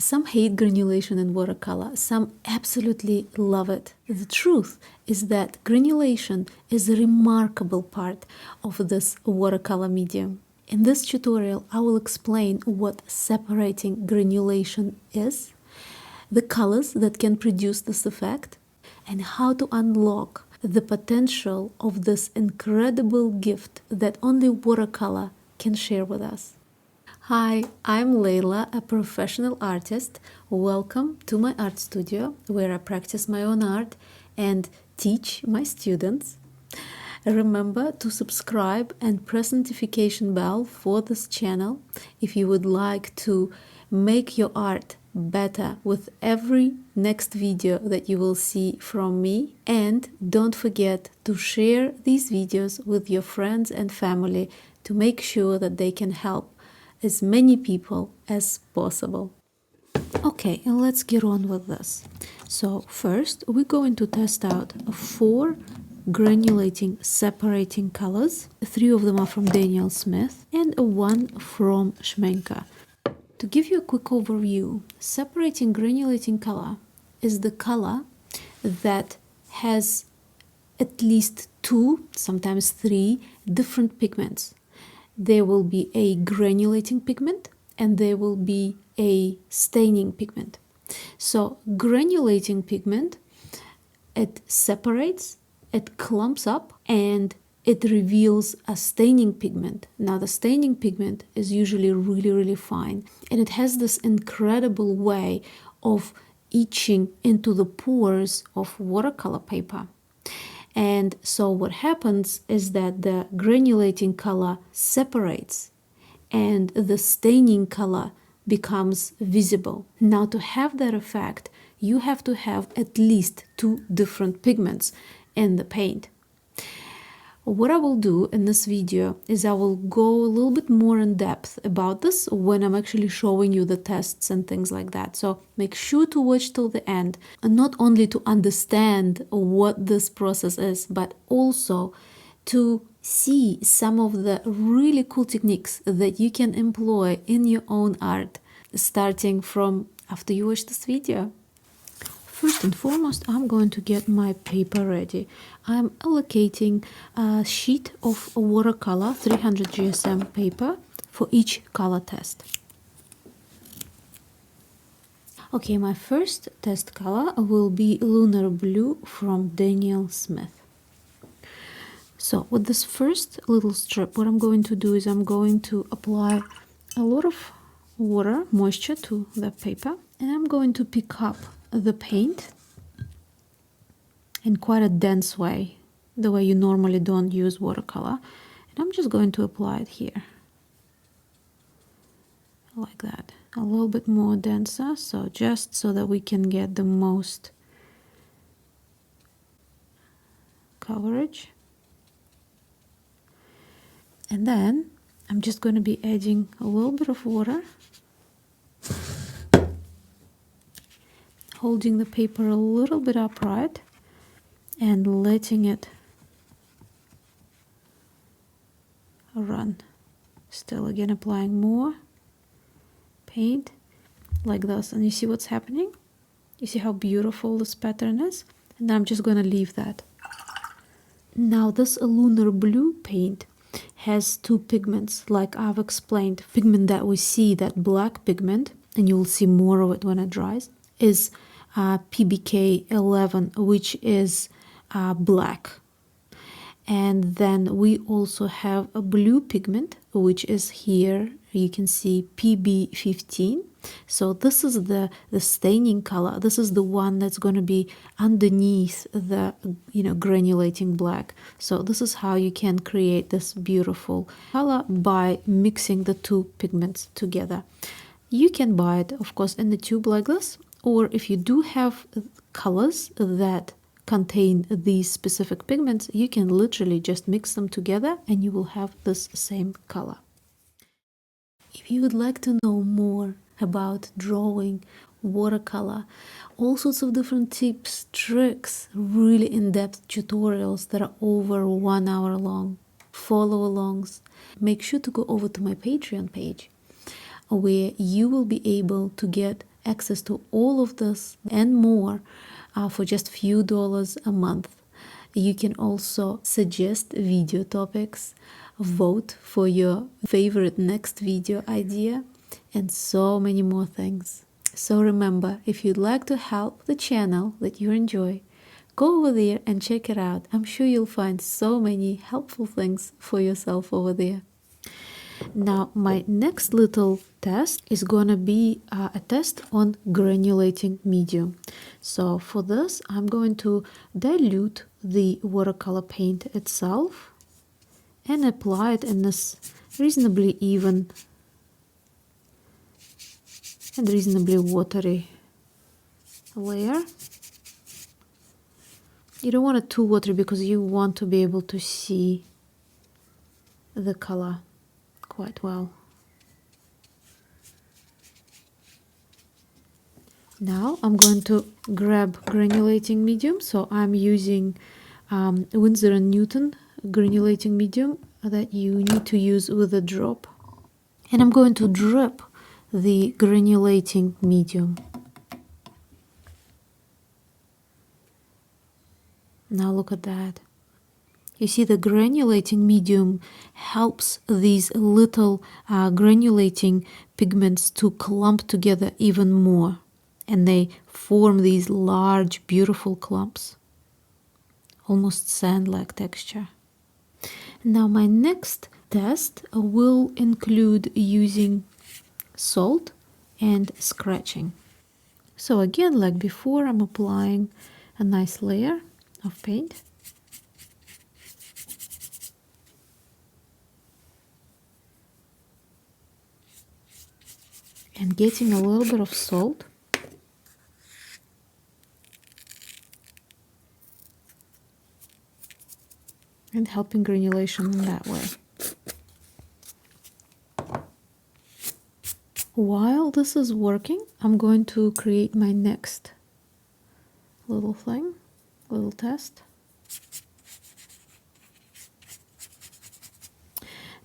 Some hate granulation in watercolor, some absolutely love it. The truth is that granulation is a remarkable part of this watercolor medium. In this tutorial, I will explain what separating granulation is, the colors that can produce this effect, and how to unlock the potential of this incredible gift that only watercolor can share with us. Hi, I'm Leila, a professional artist. Welcome to my art studio where I practice my own art and teach my students. Remember to subscribe and press notification bell for this channel if you would like to make your art better with every next video that you will see from me. And don't forget to share these videos with your friends and family to make sure that they can help as many people as possible. Okay, and let's get on with this. So first we're going to test out 4 granulating separating colors. 3 of them are from Daniel Smith and 1 from Schminke. To give you a quick overview, separating granulating color is the color that has at least 2, sometimes 3 different pigments. There will be a granulating pigment and there will be a staining pigment. So granulating pigment, it separates, it clumps up, and it reveals a staining pigment. Now the staining pigment is usually really fine, and it has this incredible way of etching into the pores of watercolor paper. And so what happens is that the granulating color separates and the staining color becomes visible. Now to have that effect, you have to have at least 2 different pigments in the paint. What I will do in this video is I will go a little bit more in depth about this when I'm actually showing you the tests and things like that. So make sure to watch till the end, and not only to understand what this process is, but also to see some of the really cool techniques that you can employ in your own art, starting from after you watch this video. First and foremost, I'm going to get my paper ready. I'm allocating a sheet of watercolor 300 GSM paper for each color test. Okay, my first test color will be Lunar Blue from Daniel Smith. So with this first little strip, what I'm going to do is I'm going to apply a lot of water, moisture to the paper, and I'm going to pick up the paint in quite a dense way, the way you normally don't use watercolor, and I'm just going to apply it here like that, a little bit more denser, so just so that we can get the most coverage. And then I'm just going to be adding a little bit of water, holding the paper a little bit upright and letting it run. Still again applying more paint like this, and you see what's happening? You see how beautiful this pattern is? And I'm just going to leave that. Now this Lunar Blue paint has 2 pigments, like I've explained. Pigment that we see, that black pigment, and you will see more of it when it dries, is PBK 11, which is black. And then we also have a blue pigment, which is here. You can see PB 15. So this is the staining color. This is the one that's going to be underneath the granulating black. So this is how you can create this beautiful color by mixing the 2 pigments together. You can buy it, of course, in the tube like this, or if you do have colors that contain these specific pigments, you can literally just mix them together and you will have this same color. If you would like to know more about drawing, watercolor, all sorts of different tips, tricks, really in-depth tutorials that are over 1 hour long, follow-alongs, make sure to go over to my Patreon page, where you will be able to get access to all of this and more for just few dollars a month. You can also suggest video topics, vote for your favorite next video idea, and so many more things. So remember, if you'd like to help the channel that you enjoy, go over there and check it out. I'm sure you'll find so many helpful things for yourself over there. Now, my next little test is gonna be a test on granulating medium. So for this, I'm going to dilute the watercolor paint itself and apply it in this reasonably even and reasonably watery layer. You don't want it too watery because you want to be able to see the color quite well. Now I'm going to grab granulating medium. So I'm using Winsor & Newton granulating medium that you need to use with a drop. And I'm going to drip the granulating medium. Now look at that. You see, the granulating medium helps these little granulating pigments to clump together even more. And they form these large, beautiful clumps. Almost sand-like texture. Now my next test will include using salt and scratching. So again, like before, I'm applying a nice layer of paint. And getting a little bit of salt. And helping granulation in that way. While this is working, I'm going to create my next little thing, little test.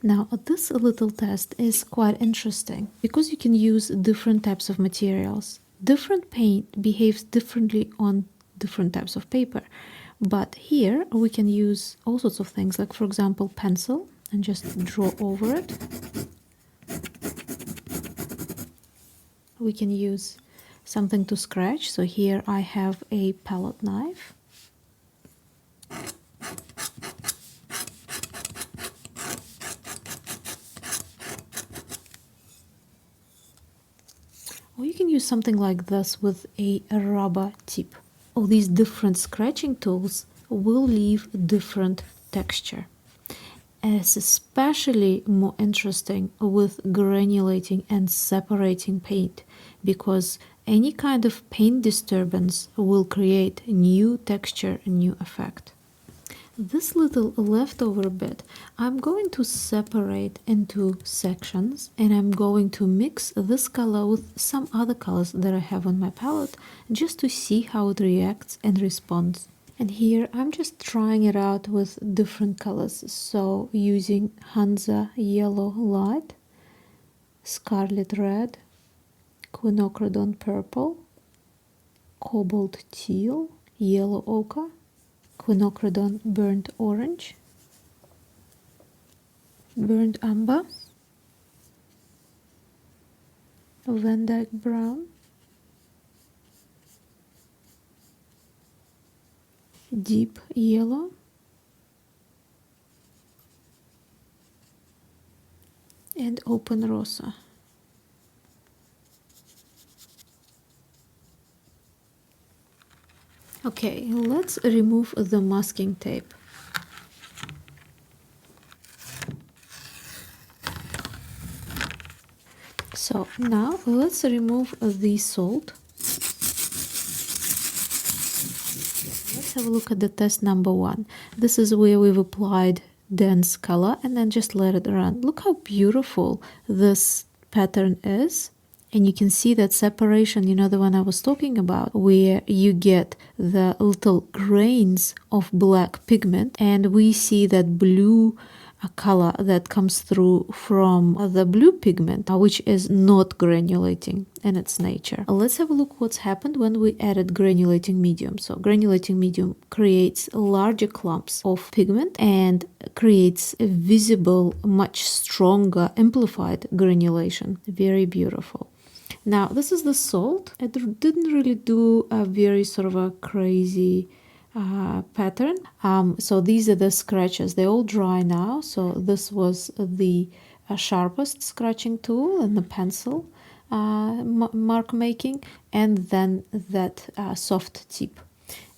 Now, this little test is quite interesting because you can use different types of materials. Different paint behaves differently on different types of paper. But here we can use all sorts of things, like for example, pencil, and just draw over it. We can use something to scratch. So here I have a palette knife. Or you can use something like this with a rubber tip. All these different scratching tools will leave different texture. And it's especially more interesting with granulating and separating paint, because any kind of paint disturbance will create new texture, a new effect. This little leftover bit I'm going to separate into sections, and I'm going to mix this color with some other colors that I have on my palette just to see how it reacts and responds. And here I'm just trying it out with different colors, so using Hansa Yellow Light, Scarlet Red, Quinacridone Purple, Cobalt Teal, Yellow Ochre, Quinacridone Burnt Orange, Burnt Umber, Van Dyke Brown, Deep Yellow, and Open Rosa. Okay, let's remove the masking tape. So now let's remove the salt. Let's have a look at the test number 1. This is where we've applied dense color and then just let it run. Look how beautiful this pattern is. And you can see that separation, you know, the one I was talking about, where you get the little grains of black pigment, and we see that blue a color that comes through from the blue pigment, which is not granulating in its nature. Let's have a look what's happened when we added granulating medium. So granulating medium creates larger clumps of pigment and creates a visible, much stronger, amplified granulation. Very beautiful. Now, this is the salt. It didn't really do a very sort of a crazy pattern. So these are the scratches. They're all dry now. So this was the sharpest scratching tool and the pencil mark making, and then that soft tip.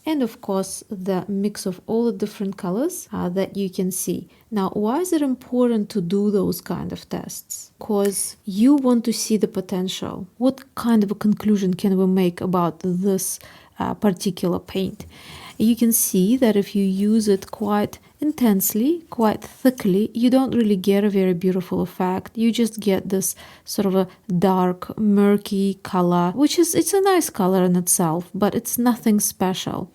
And of course, the mix of all the different colors that you can see. Now, why is it important to do those kind of tests? Because you want to see the potential. What kind of a conclusion can we make about this particular paint? You can see that if you use it quite intensely, quite thickly, you don't really get a very beautiful effect. You just get this sort of a dark, murky color, it's a nice color in itself, but it's nothing special.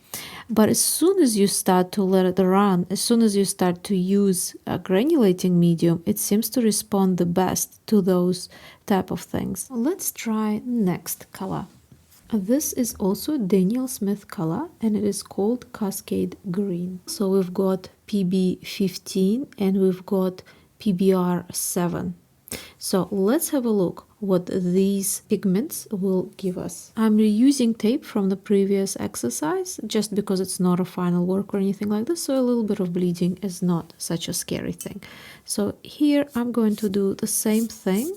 But as soon as you start to let it run, as soon as you start to use a granulating medium, it seems to respond the best to those type of things. Let's try next color. This is also Daniel Smith color, and it is called Cascade Green. So we've got PB15 and we've got PBR7. So let's have a look what these pigments will give us. I'm reusing tape from the previous exercise just because it's not a final work or anything like this, so a little bit of bleeding is not such a scary thing. So here I'm going to do the same thing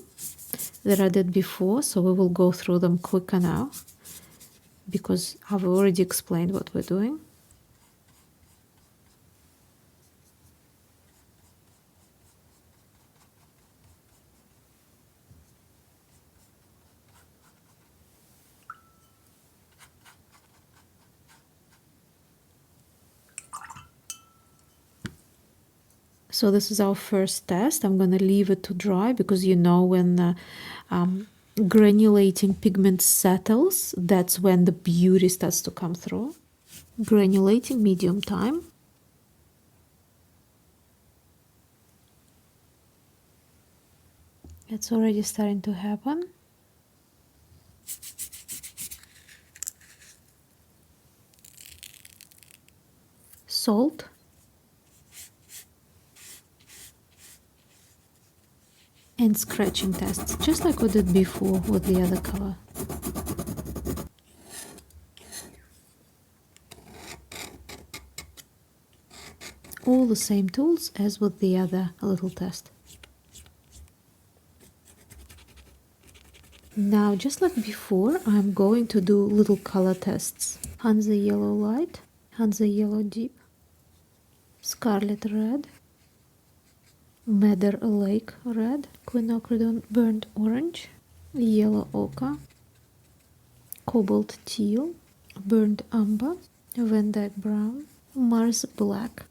that I did before, so we will go through them quicker now, because I've already explained what we're doing. So this is our first test. I'm going to leave it to dry because you know when granulating pigment settles, that's when the beauty starts to come through. Granulating medium time. It's already starting to happen. Salt. And scratching tests, just like we did before with the other color. All the same tools as with the other little test. Now, just like before, I'm going to do little color tests. Hansa yellow light, Hansa yellow deep, scarlet red, Madder Lake red, quinacridone burnt orange, yellow ochre, cobalt teal, burnt umber, Van Dyke brown, Mars black.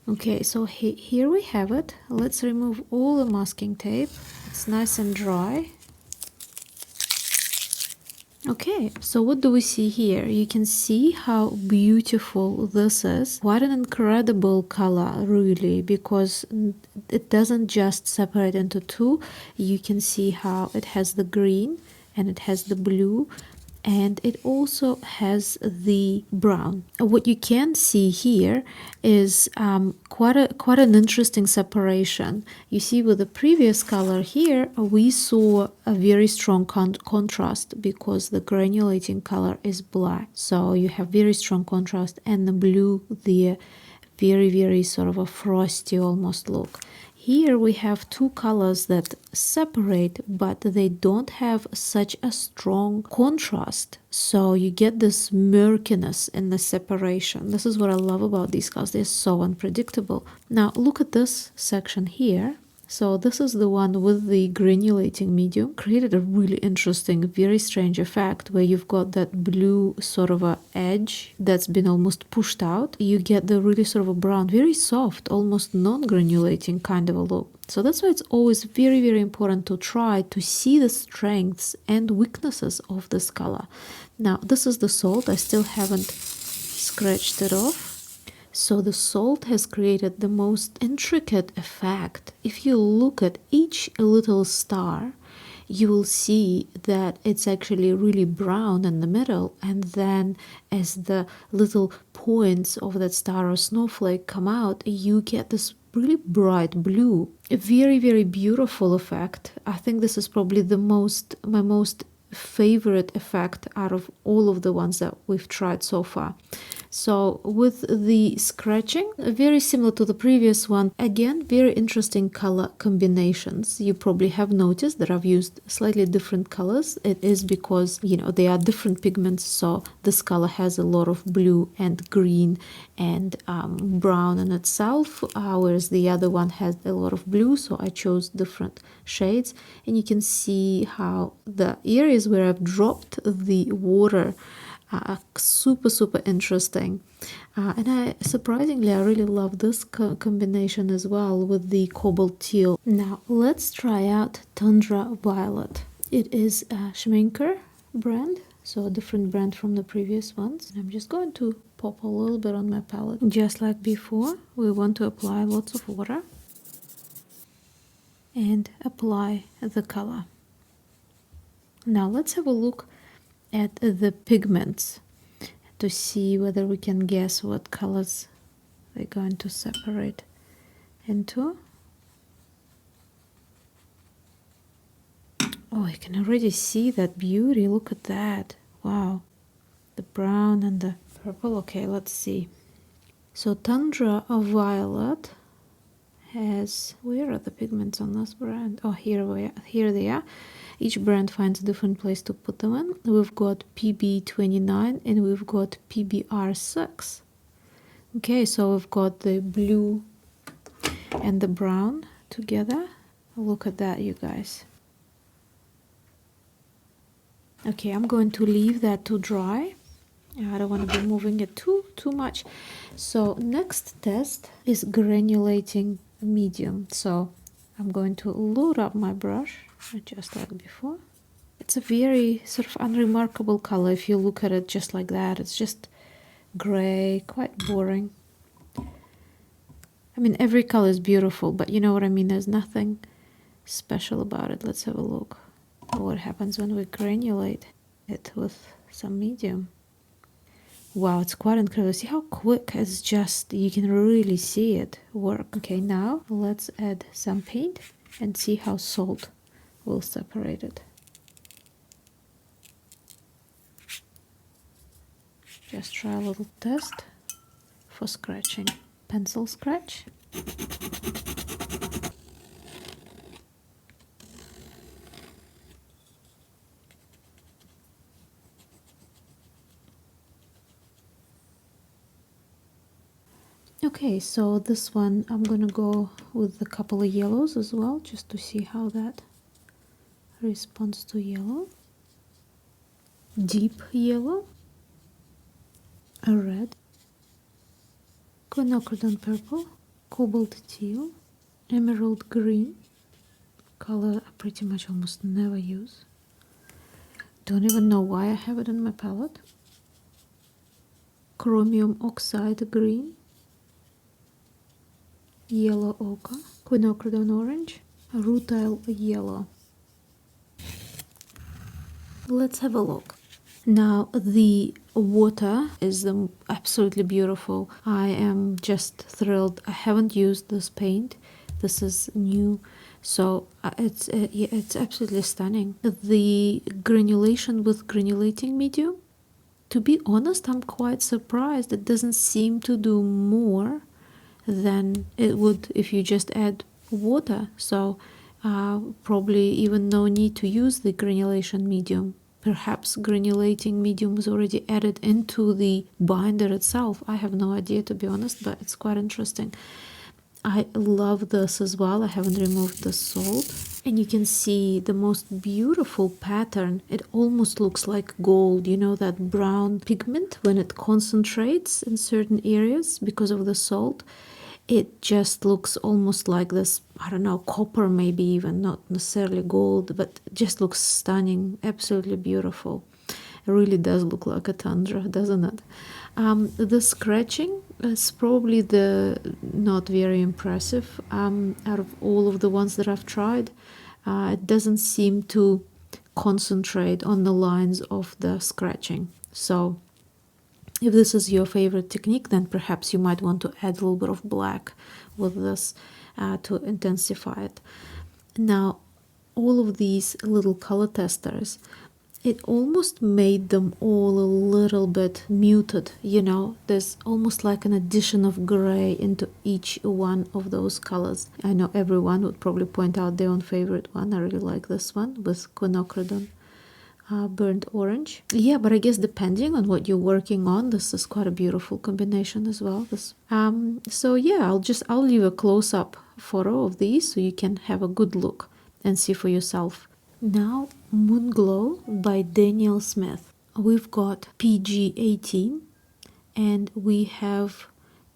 Okay, so here we have it. Let's remove all the masking tape. It's nice and dry. Okay, so what do we see here? You can see how beautiful this is. What an incredible color, really, because it doesn't just separate into two. You can see how it has the green and it has the blue, and it also has the brown. What you can see here is quite an interesting separation. You see, with the previous color here, we saw a very strong contrast because the granulating color is black. So you have very strong contrast, and the blue, the very sort of a frosty almost look. Here we have two colors that separate, but they don't have such a strong contrast. So you get this murkiness in the separation. This is what I love about these colors. They're so unpredictable. Now look at this section here. So this is the one with the granulating medium. Created a really interesting, very strange effect where you've got that blue sort of a edge that's been almost pushed out. You get the really sort of a brown, very soft, almost non-granulating kind of a look. So that's why it's always very important to try to see the strengths and weaknesses of this color. Now this is the salt. I still haven't scratched it off. So the salt has created the most intricate effect. If you look at each little star, you will see that it's actually really brown in the middle, and then as the little points of that star or snowflake come out, you get this really bright blue. A very, very beautiful effect. I think this is probably my most favorite effect out of all of the ones that we've tried so far. So with the scratching, very similar to the previous one, again, very interesting color combinations. You probably have noticed that I've used slightly different colors. It is because, you know, they are different pigments, so this color has a lot of blue and green and brown in itself, whereas the other one has a lot of blue, so I chose different shades. And you can see how the areas where I've dropped the water super interesting, and surprisingly I really love this combination as well with the cobalt teal. Now let's try out Tundra Violet. It is a Schminke brand, so a different brand from the previous ones. I'm just going to pop a little bit on my palette. Just like before, we want to apply lots of water and apply the color. Now let's have a look at the pigments to see whether we can guess what colors they're going to separate into. Oh, you can already see that beauty. Look at that. Wow. The brown and the purple. Okay, let's see. So Tundra Violet has, where are the pigments on this brand? Oh, here they are. Each brand finds a different place to put them in. We've got PB29 and we've got PBR6. Okay, so we've got the blue and the brown together. Look at that, you guys. Okay, I'm going to leave that to dry. I don't want to be moving it too much. So next test is granulating medium. So I'm going to load up my brush just like before. It's a very sort of unremarkable color if you look at it just like that. It's just gray, quite boring. I mean, every color is beautiful, but you know what I mean, there's nothing special about it. Let's have a look what happens when we granulate it with some medium. Wow, it's quite incredible. See how quick it's just, you can really see it work. Okay, now let's add some paint and see how salt will separate it. Just try a little test for scratching. Pencil scratch. Okay, so this one I'm gonna go with a couple of yellows as well, just to see how that responds to yellow. Deep yellow, a red, quinacridone purple, cobalt teal, emerald green, color I pretty much almost never use. Don't even know why I have it in my palette. Chromium oxide green, yellow ochre, quinacridone orange, rutile yellow. Let's have a look. Now the water is absolutely beautiful. I am just thrilled. I haven't used this paint. This is new, so it's absolutely stunning. The granulation with granulating medium, to be honest, I'm quite surprised. It doesn't seem to do more than it would if you just add water. So probably even no need to use the granulation medium. Perhaps granulating medium was already added into the binder itself. I have no idea, to be honest, but it's quite interesting. I love this as well. I haven't removed the salt. And you can see the most beautiful pattern. It almost looks like gold. You know, that brown pigment, when it concentrates in certain areas because of the salt, it just looks almost like this, I don't know, copper maybe even, not necessarily gold, but it just looks stunning, absolutely beautiful. It really does look like a tundra, doesn't it? The scratching It's probably the not very impressive out of all of the ones that I've tried. It doesn't seem to concentrate on the lines of the scratching. So if this is your favorite technique, then perhaps you might want to add a little bit of black with this to intensify it. Now, all of these little color testers, it almost made them all a little bit muted, you know. There's almost like an addition of gray into each one of those colors. I know everyone would probably point out their own favorite one. I really like this one with quinacridone burnt orange. Yeah, but I guess depending on what you're working on, this is quite a beautiful combination as well. So yeah, I'll leave a close-up photo of these so you can have a good look and see for yourself. Now, Moonglow by Daniel Smith. We've got PG18 and we have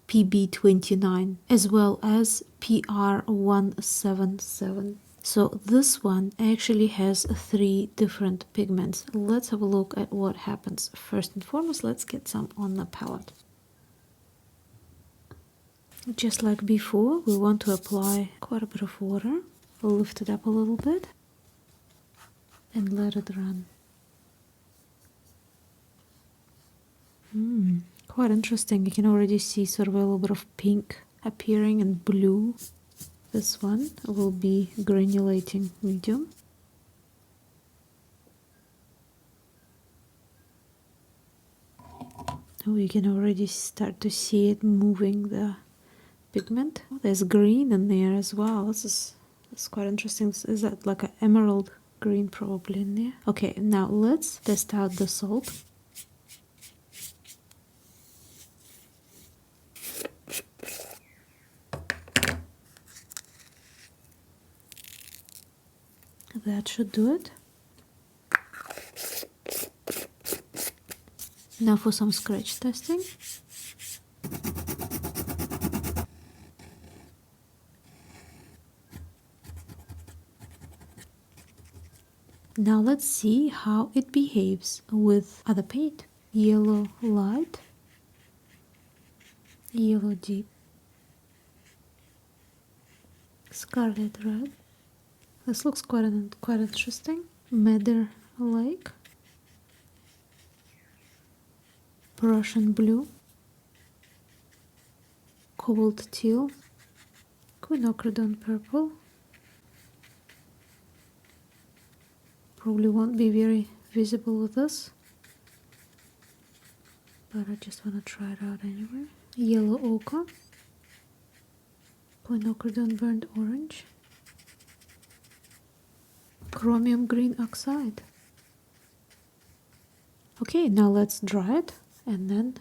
PB29 as well as PR177. So this one actually has 3 different pigments. Let's have a look at what happens. First and foremost, let's get some on the palette. Just like before, we want to apply quite a bit of water. Lift it up a little bit and let it run. Quite interesting. You can already see sort of a little bit of pink appearing and blue. This one will be granulating medium. Oh, you can already start to see it moving the pigment. There's green in there as well. This is quite interesting. Is that like an emerald green probably in there? Okay, now let's test out the salt. That should do it. Now for some scratch testing. Now let's see how it behaves with other paint. Yellow light, yellow deep, scarlet red. This looks quite interesting. Madder lake, Prussian blue, cobalt teal, quinacridone purple. Probably won't be very visible with this, but I just want to try it out anyway. Yellow ochre, quinacridone burnt orange, chromium green oxide. Okay, now let's dry it and then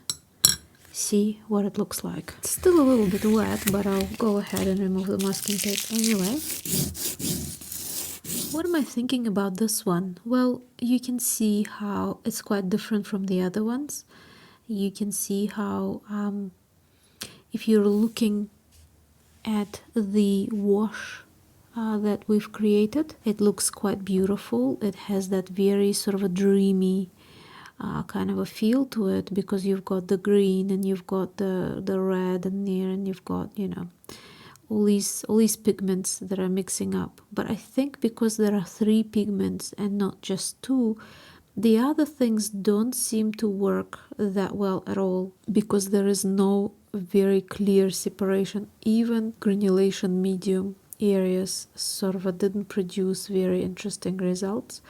see what it looks like. It's still a little bit wet, but I'll go ahead and remove the masking tape anyway. What am I thinking about this one? Well, you can see how it's quite different from the other ones. You can see how if you're looking at the wash that we've created, it looks quite beautiful. It has that very sort of a dreamy kind of a feel to it, because you've got the green and you've got the red in there, and you've got, you know, all these pigments that are mixing up. But I think because there are 3 pigments and not just 2, the other things don't seem to work that well at all, because there is no very clear separation. Even granulation medium areas sort of didn't produce very interesting results.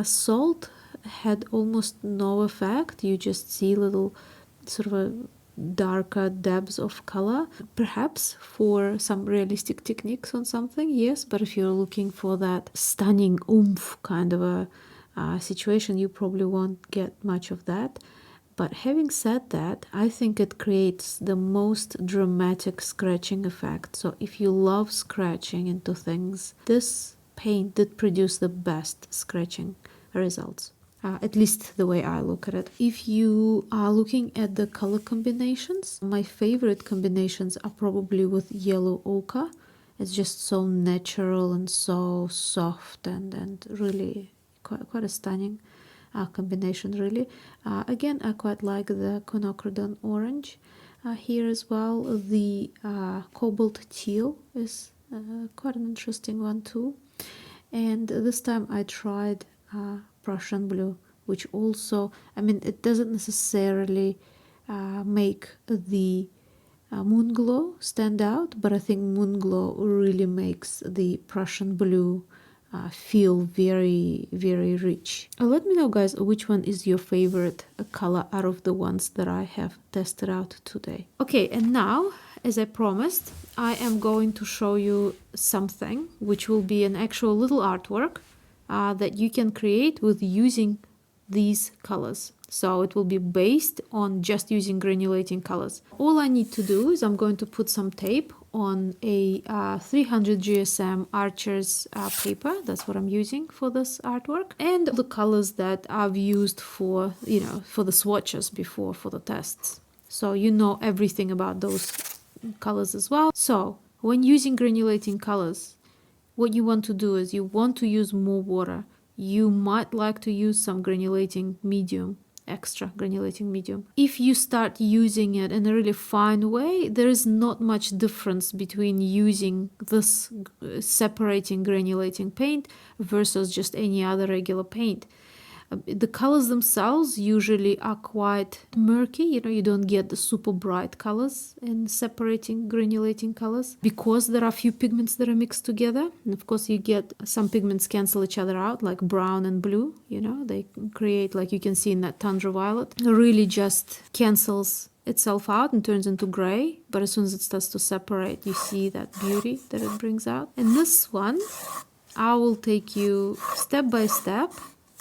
Salt had almost no effect. You just see little sort of a darker dabs of color, perhaps for some realistic techniques on something, yes, but if you're looking for that stunning oomph kind of a situation, you probably won't get much of that. But having said that, I think it creates the most dramatic scratching effect. So if you love scratching into things, this paint did produce the best scratching results. At least the way I look at it. If you are looking at the color combinations, my favorite combinations are probably with yellow ochre. It's just so natural and so soft and really quite a stunning combination, really. Again, I quite like the quinacridone orange. here as well. The cobalt teal is quite an interesting one too. And this time I tried Prussian blue, which also, I mean, it doesn't necessarily make the Moonglow stand out, but I think Moonglow really makes the Prussian blue feel very, very rich. Let me know, guys, which one is your favorite color out of the ones that I have tested out today. Okay, and now, as I promised, I am going to show you something which will be an actual little artwork that you can create with using these colors. So it will be based on just using granulating colors. All I need to do is I'm going to put some tape on a 300 GSM Archer's paper. That's what I'm using for this artwork. And the colors that I've used for, you know, for the swatches before for the tests. So you know everything about those colors as well. So when using granulating colors, what you want to do is you want to use more water. You might like to use some granulating medium, extra granulating medium. If you start using it in a really fine way, there is not much difference between using this separating granulating paint versus just any other regular paint. The colors themselves usually are quite murky, you know, you don't get the super bright colors in separating granulating colors because there are a few pigments that are mixed together. And of course you get some pigments cancel each other out, like brown and blue, you know, they create, like you can see in that Tundra Violet, it really just cancels itself out and turns into gray. But as soon as it starts to separate, you see that beauty that it brings out. In this one, I will take you step by step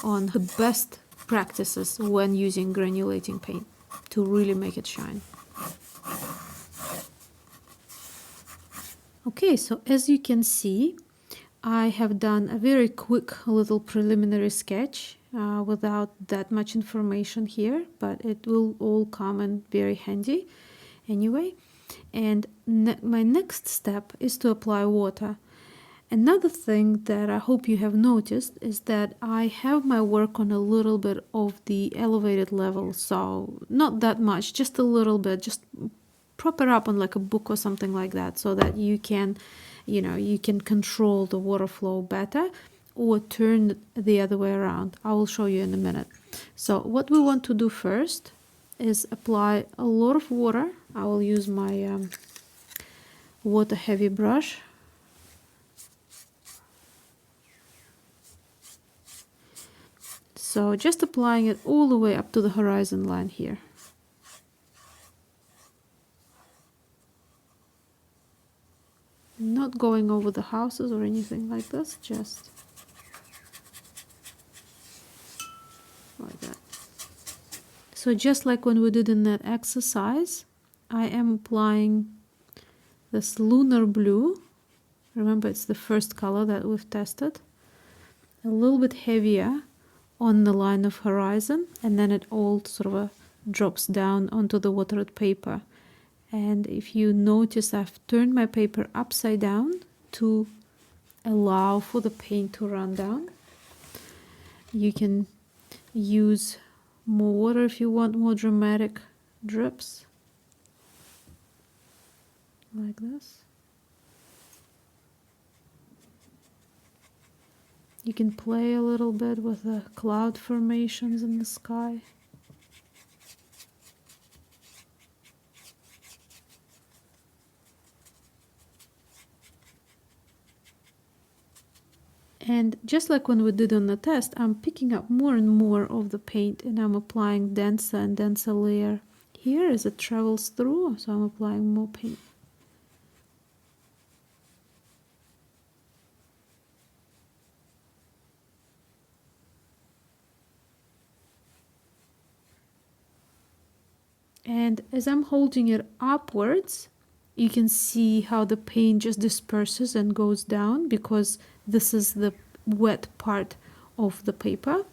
on the best practices when using granulating paint to really make it shine. Okay, so as you can see, I have done a very quick little preliminary sketch without that much information here, but it will all come in very handy anyway. And my next step is to apply water. Another thing that I hope you have noticed is that I have my work on a little bit of the elevated level, so not that much, just a little bit, just prop it up on like a book or something like that, so that you can, you know, you can control the water flow better, or turn it the other way around. I will show you in a minute. So what we want to do first is apply a lot of water. I will use my water heavy brush. So just applying it all the way up to the horizon line here. Not going over the houses or anything like this, just like that. So just like when we did in that exercise, I am applying this Lunar Blue. Remember, it's the first color that we've tested. A little bit heavier on the line of horizon, and then it all sort of drops down onto the watered paper. And if you notice, I've turned my paper upside down to allow for the paint to run down. You can use more water if you want more dramatic drips, like this. You can play a little bit with the cloud formations in the sky. And just like when we did on the test, I'm picking up more and more of the paint, and I'm applying denser and denser layer here as it travels through, so I'm applying more paint. And as I'm holding it upwards, you can see how the paint just disperses and goes down, because this is the wet part of the paper.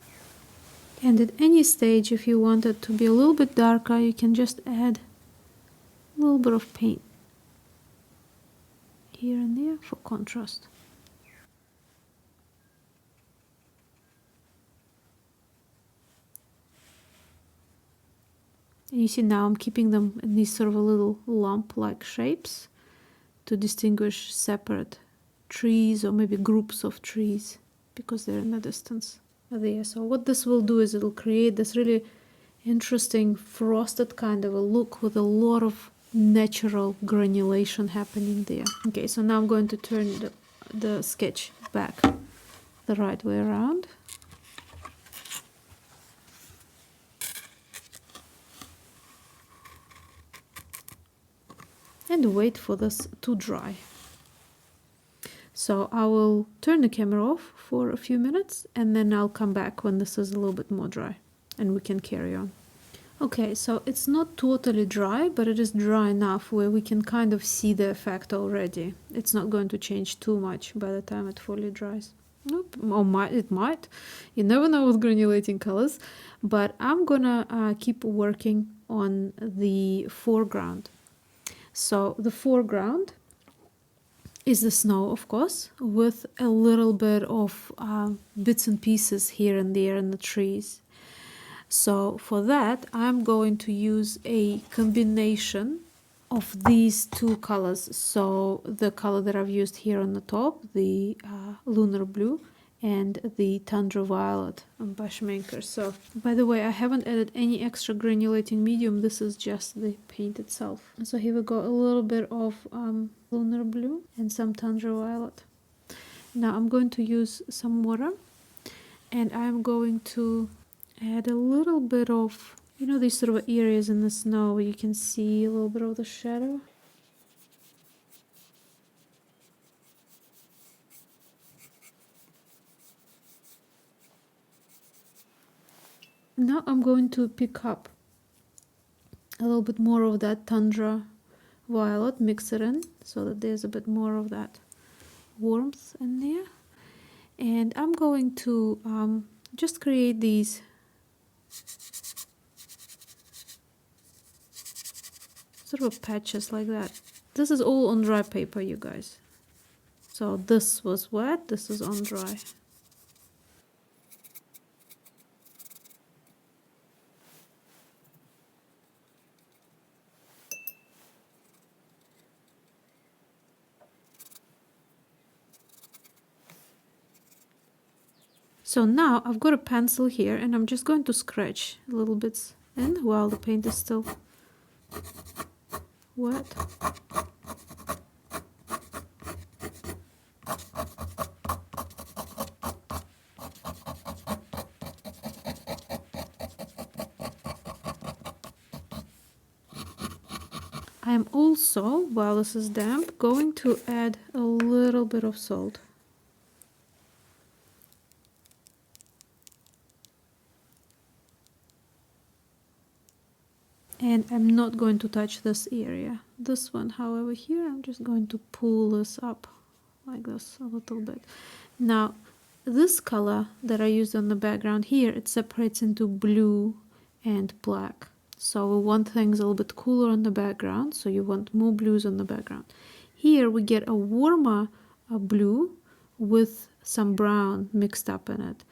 And at any stage, if you want it to be a little bit darker, you can just add a little bit of paint here and there for contrast. And you see now I'm keeping them in these sort of a little lump-like shapes to distinguish separate trees or maybe groups of trees because they're in the distance there. So what this will do is it'll create this really interesting frosted kind of a look with a lot of natural granulation happening there. Okay, so now I'm going to turn the sketch back the right way around. And wait for this to dry. So I will turn the camera off for a few minutes and then I'll come back when this is a little bit more dry and we can carry on. Okay, so it's not totally dry, but it is dry enough where we can kind of see the effect already. It's not going to change too much by the time it fully dries. Nope, or it might. You never know with granulating colors. But I'm gonna keep working on the foreground. So the foreground is the snow, of course, with a little bit of bits and pieces here and there in the trees. So for that, I'm going to use a combination of these two colors. So the color that I've used here on the top, the Lunar Blue, and the Tundra Violet by Schminke. So, by the way, I haven't added any extra granulating medium. This is just the paint itself. So here we go, a little bit of Lunar Blue and some Tundra Violet. Now I'm going to use some water, and I'm going to add a little bit of, you know, these sort of areas in the snow where you can see a little bit of the shadow. Now I'm going to pick up a little bit more of that Tundra Violet, mix it in so that there's a bit more of that warmth in there. And I'm going to just create these sort of patches like that. This is all on dry paper, you guys. So this was wet, this is on dry. So now I've got a pencil here and I'm just going to scratch little bits in while the paint is still wet. I am also, while this is damp, going to add a little bit of salt. And I'm not going to touch this area. This one, however, here, I'm just going to pull this up like this a little bit. Now, this color that I used on the background here, it separates into blue and black. So we want things a little bit cooler on the background, so you want more blues on the background. Here we get a warmer blue with some brown mixed up in it.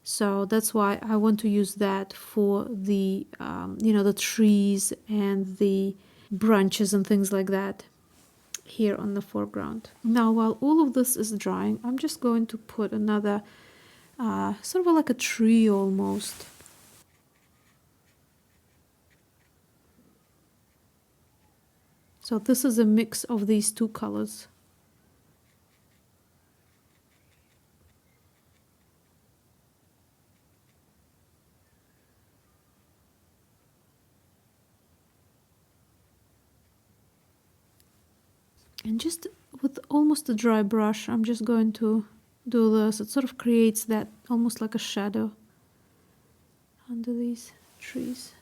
So that's why I want to use that for the, the trees and the branches and things like that here on the foreground. Now, while all of this is drying, I'm just going to put another, sort of like a tree almost. So this is a mix of these two colors. And just with almost a dry brush, I'm just going to do this. It sort of creates that almost like a shadow under these trees.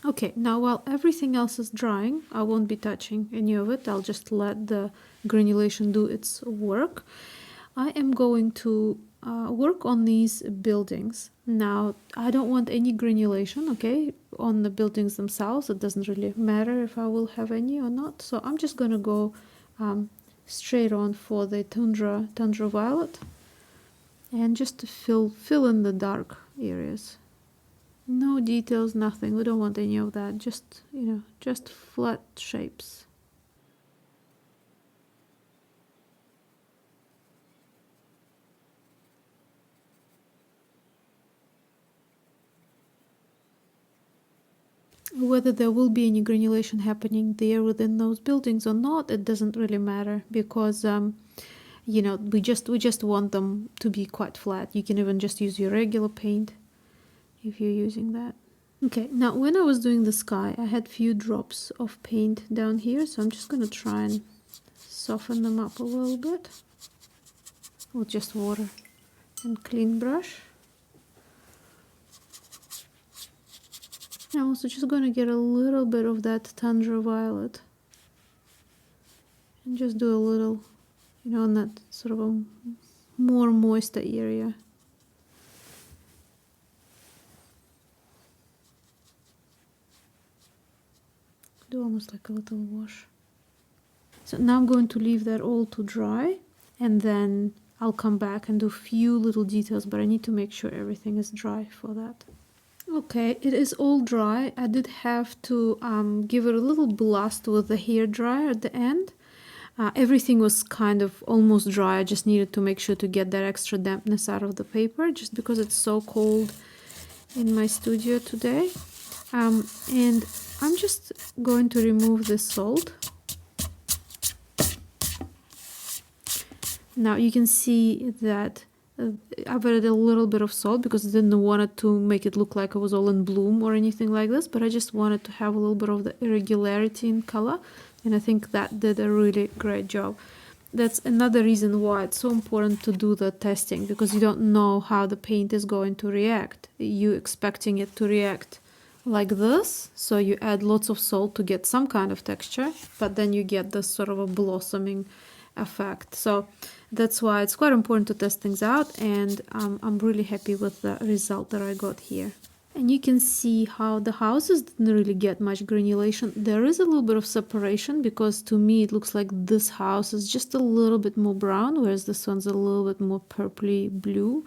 Okay, now while everything else is drying, I won't be touching any of it. I'll just let the granulation do its work. I am going to work on these buildings. Now, I don't want any granulation, okay, on the buildings themselves. It doesn't really matter if I will have any or not. So I'm just going to go straight on for the Tundra Violet and just to fill in the dark areas. No details, nothing. We don't want any of that. Just, you know, just flat shapes. Whether there will be any granulation happening there within those buildings or not, it doesn't really matter, because you know, we just want them to be quite flat. You can even just use your regular paint if you're using that. Okay, now when I was doing the sky, I had few drops of paint down here, so I'm just gonna try and soften them up a little bit with just water and clean brush. I'm also just going to get a little bit of that Tundra Violet and just do a little, you know, on that sort of a more moister area. Do almost like a little wash. So now I'm going to leave that all to dry, and then I'll come back and do a few little details, but I need to make sure everything is dry for that. Okay, it is all dry. I did have to give it a little blast with the hair dryer at the end. Everything was kind of almost dry. I just needed to make sure to get that extra dampness out of the paper, just because it's so cold in my studio today. And I'm just going to remove the salt. Now you can see that I've added a little bit of salt because I didn't want it to make it look like it was all in bloom or anything like this, but I just wanted to have a little bit of the irregularity in color, and I think that did a really great job. That's another reason why it's so important to do the testing, because you don't know how the paint is going to react. You're expecting it to react like this, so you add lots of salt to get some kind of texture, but then you get this sort of a blossoming effect. So that's why it's quite important to test things out, and I'm really happy with the result that I got here. And you can see how the houses didn't really get much granulation. There is a little bit of separation, because to me it looks like this house is just a little bit more brown, whereas this one's a little bit more purpley blue.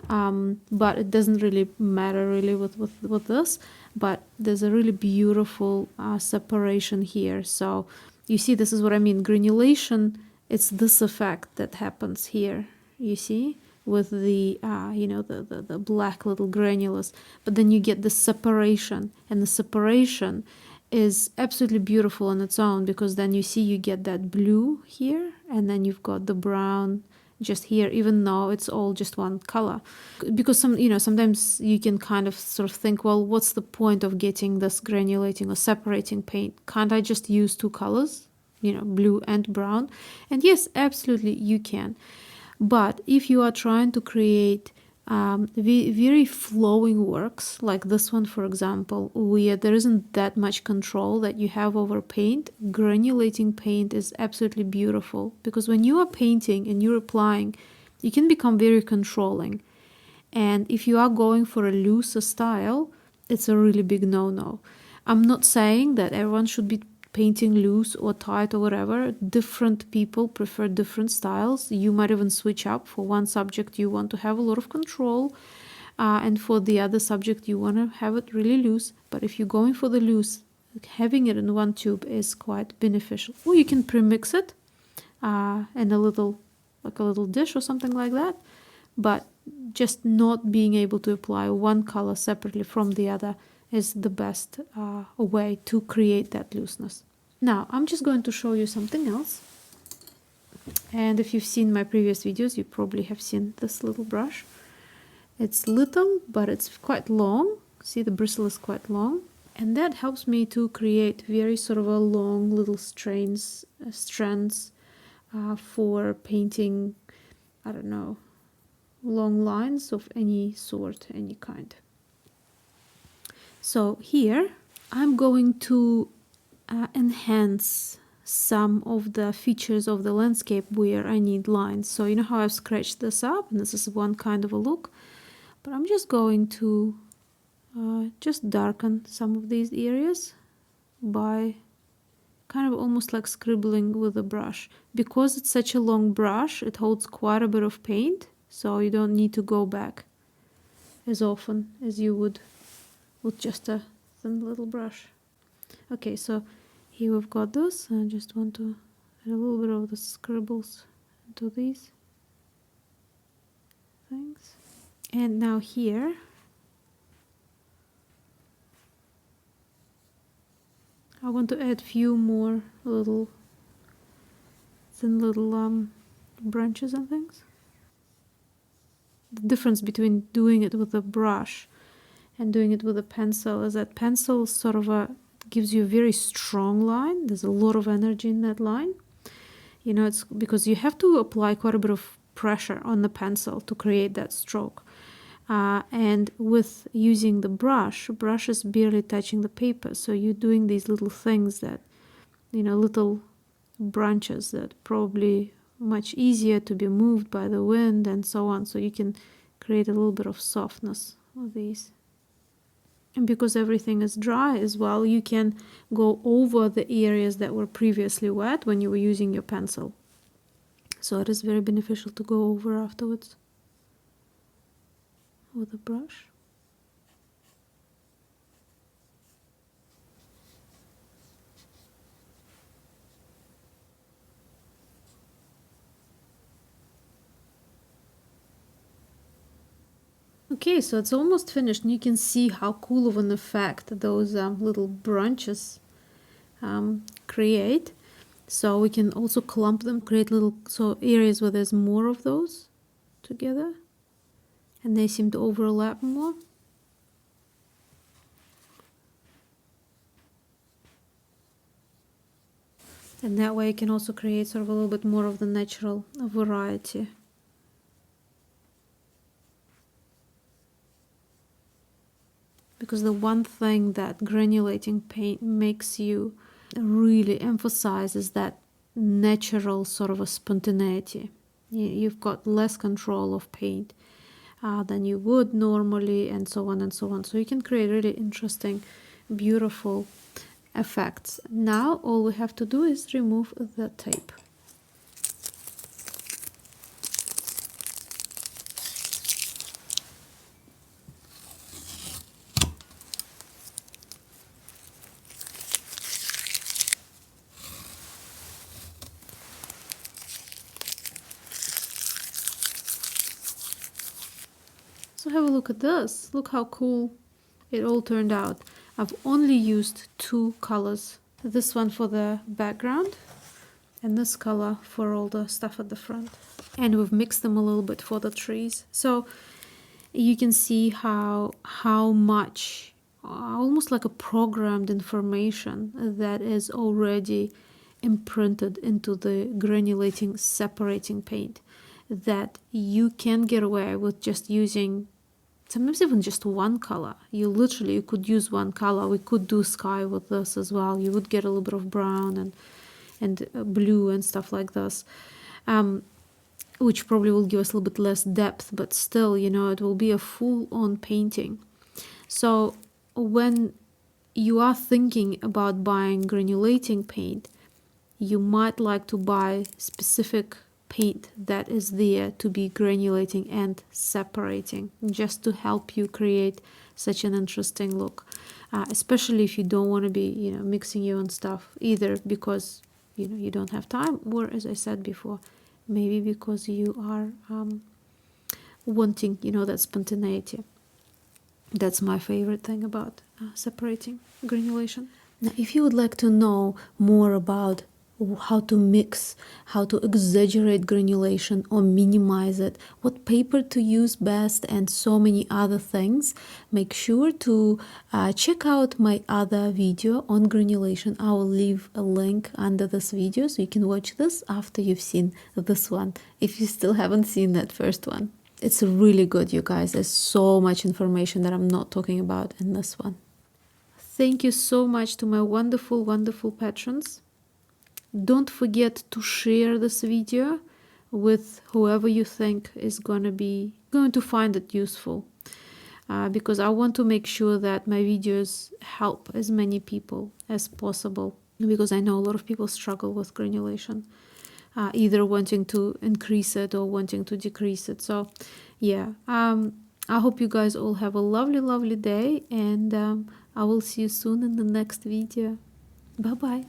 But it doesn't really matter really with this, but there's a really beautiful separation here. So you see, this is what I mean. Granulation, it's this effect that happens here, you see, with the, you know, the black little granules. But then you get the separation, and the separation is absolutely beautiful on its own, because then you see you get that blue here, and then you've got the brown just here, even though it's all just one color. Because sometimes you can kind of sort of think, well, what's the point of getting this granulating or separating paint? Can't I just use two colors, blue and brown? And yes, absolutely you can. But if you are trying to create very flowing works, like this one, for example, where there isn't that much control that you have over paint, granulating paint is absolutely beautiful, because when you are painting and you're applying, you can become very controlling. And if you are going for a looser style, it's a really big no-no. I'm not saying that everyone should be painting loose or tight or whatever. Different people prefer different styles. You might even switch up. For one subject you want to have a lot of control, and for the other subject you want to have it really loose. But if you're going for the loose, having it in one tube is quite beneficial. Or you can pre-mix it in a little dish or something like that. But just not being able to apply one color separately from the other is the best way to create that looseness. Now I'm just going to show you something else. And if you've seen my previous videos, you probably have seen this little brush. It's little, but it's quite long. See, the bristle is quite long. And that helps me to create very sort of a long little strands for painting, I don't know, long lines of any sort, any kind. So here I'm going to enhance some of the features of the landscape where I need lines. So you know how I've scratched this up, and this is one kind of a look, but I'm just going to just darken some of these areas by kind of almost like scribbling with a brush. Because it's such a long brush, it holds quite a bit of paint, so you don't need to go back as often as you would with just a thin little brush. Okay, so here we've got this. I just want to add a little bit of the scribbles into these things. And now here, I want to add few more little thin little branches and things. The difference between doing it with a brush and doing it with a pencil is that pencil sort of gives you a very strong line. There's a lot of energy in that line. You know, it's because you have to apply quite a bit of pressure on the pencil to create that stroke. And with using the brush is barely touching the paper. So you're doing these little things that, you know, little branches that probably much easier to be moved by the wind and so on. So you can create a little bit of softness with these. And because everything is dry as well, you can go over the areas that were previously wet when you were using your pencil. So it is very beneficial to go over afterwards with a brush. Okay, so it's almost finished, and you can see how cool of an effect those little branches create. So we can also clump them, create little areas where there's more of those together, and they seem to overlap more. And that way you can also create sort of a little bit more of the natural variety. Because the one thing that granulating paint makes you really emphasize is that natural sort of a spontaneity. You've got less control of paint than you would normally, and so on and so on. So you can create really interesting, beautiful effects. Now all we have to do is remove the tape. So have a look at this. Look how cool it all turned out. I've only used two colors. This one for the background and this color for all the stuff at the front. And we've mixed them a little bit for the trees. So you can see how much, almost like a programmed information that is already imprinted into the granulating separating paint, that you can get away with just using sometimes even just one color. You could use one color. We could do sky with this as well. You would get a little bit of brown and blue and stuff like this, which probably will give us a little bit less depth, but still, you know, it will be a full-on painting. So when you are thinking about buying granulating paint, you might like to buy specific paint that is there to be granulating and separating, just to help you create such an interesting look, especially if you don't want to be, you know, mixing your own stuff, either because, you know, you don't have time, or as I said before, maybe because you are wanting, you know, that spontaneity. That's my favorite thing about separating granulation. Now, if you would like to know more about how to mix, how to exaggerate granulation or minimize it, what paper to use best, and so many other things, make sure to check out my other video on granulation. I will leave a link under this video so you can watch this after you've seen this one, if you still haven't seen that first one. It's really good, you guys. There's so much information that I'm not talking about in this one. Thank you so much to my wonderful, wonderful patrons. Don't forget to share this video with whoever you think is going to find it useful, because I want to make sure that my videos help as many people as possible, because I know a lot of people struggle with granulation, either wanting to increase it or wanting to decrease it. So yeah, I hope you guys all have a lovely, lovely day, and I will see you soon in the next video. Bye bye.